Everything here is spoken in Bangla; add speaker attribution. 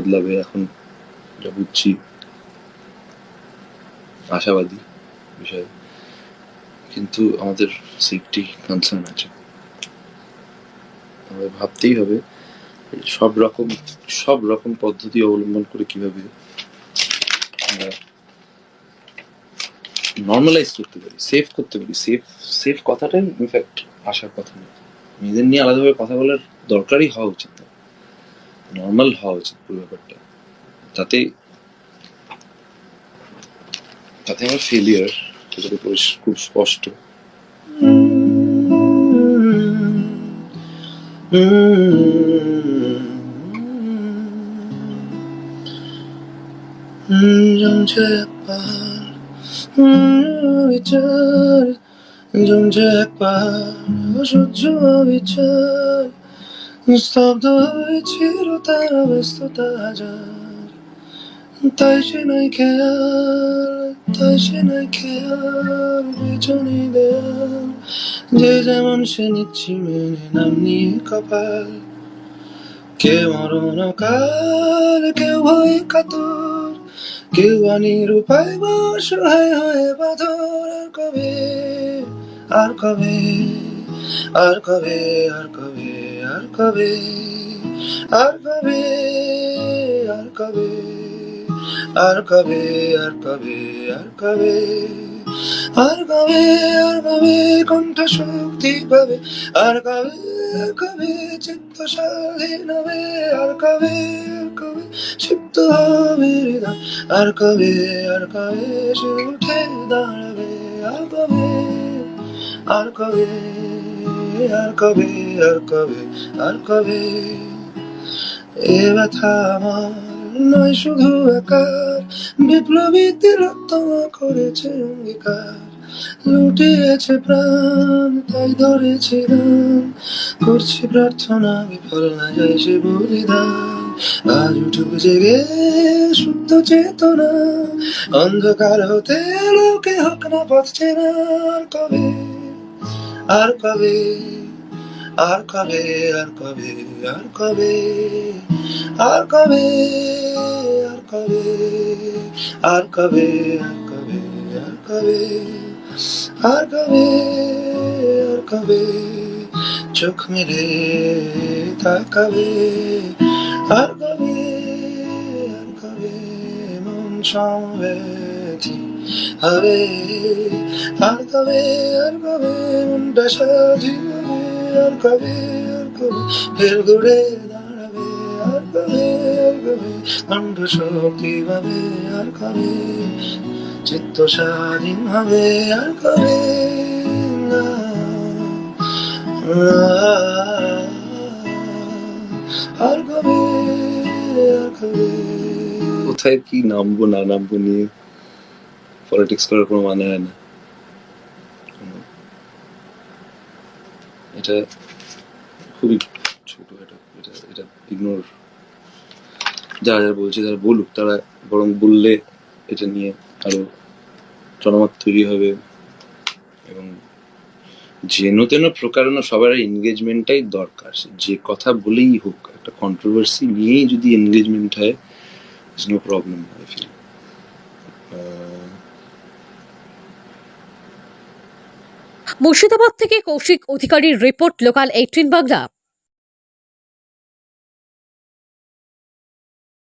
Speaker 1: বদলাবে এখন যা বুঝছি, আশাবাদী বিষয়ে, কিন্তু আমাদের সেফটি কনসার্ন আছে। আমাদের ভাবতেই হবে সব রকম পদ্ধতি অবলম্বন করে কিভাবে আমরা নর্মালাইজ করতে পারি, সেফ করতে পারি। সেফ কথাটাই ইনফ্যাক্ট আসার কথা না, মেয়েদের নিয়ে আলাদাভাবে কথা বলার দরকারই হওয়া উচিত না, নর্মাল হওয়া উচিত পুরো ব্যাপারটা। তাতে আমার ফেলিয়ার খুব স্পষ্ট। জমছে একবার বিচার, জমছে একবার অসহ্য বিচার, স্তব্ধ হয়েছিল তারা ব্যস্ততা হাজার, তাই সে নাই খেয়াল পেছনে দেয়াল, যে যেমন সে নিচ্ছি মেনে নাম নিয়ে কপাল, কেউ মরণ কাল, কেউ ভয়ে কাতর, কেউ অনিরুপায় বা অসহায় হয়ে বাঁধর। আর কবে আর কবে আর কবে আর কবে আর কবে আর কবে আর কবে আর কবে আর কবে আর কবে আর কবে কণ্ঠ শক্তি পাবে, আর কবে চিত্ত স্বাধীন হবে, আর কবে সিদ্ধ হবে হৃদয়, আর কবে সে উঠে দাঁড়াবে, আর কবে আর কবে আর কবে আর কবে আর কবে। এ ব্যথা আমার নয় শুধু একার, বিপ্লবীদের রক্ত করেছে অঙ্গীকার, লুটিয়েছে প্রাণ তাই ধরেছি গান, করছি প্রার্থনা বিফল না যায় সে বলিদান। আজ উঠুক জেগে শুদ্ধ চেতনা, অন্ধকার হতে লোকে হোক না পথ চেনা, আর কবে আর কবে আর কবে আর কবে আর কবে আর কবে আর কবে আর কবে আর কবে আর কবে আর কবে আর কবে চোখ মেলে তাকাবে, আর কবে মন সমবেতি হবে, আর কবে মনটা স্বাধীন হবে, আর কবে ফের ঘুরে দাঁড়াবে, আর কবে কণ্ঠ শক্তি পাবে, আর কবে চিত্ত স্বাধীন হবে, আর কবে আর কবে কোথায় কি নামবো না নামবো নিয়ে পলিটিক্স করার কোনো মানে হয় না। এটা খুবই ছোট, এটা ইগনোর, যারা বলছে তারা বলুক, তারা বরং বললে এটা নিয়ে আরো জনমত তৈরি হবে, এবং যেন তেন প্রকারণ সবার এনগেজমেন্টটাই দরকার। যে কথা বলেই হোক, একটা কন্ট্রোভার্সি নিয়েই যদি এনগেজমেন্ট হয়, no problem. I feel
Speaker 2: Murshidabad থেকে কৌশিক অধিকারীর রিপোর্ট, লোকাল 18 বাংলা।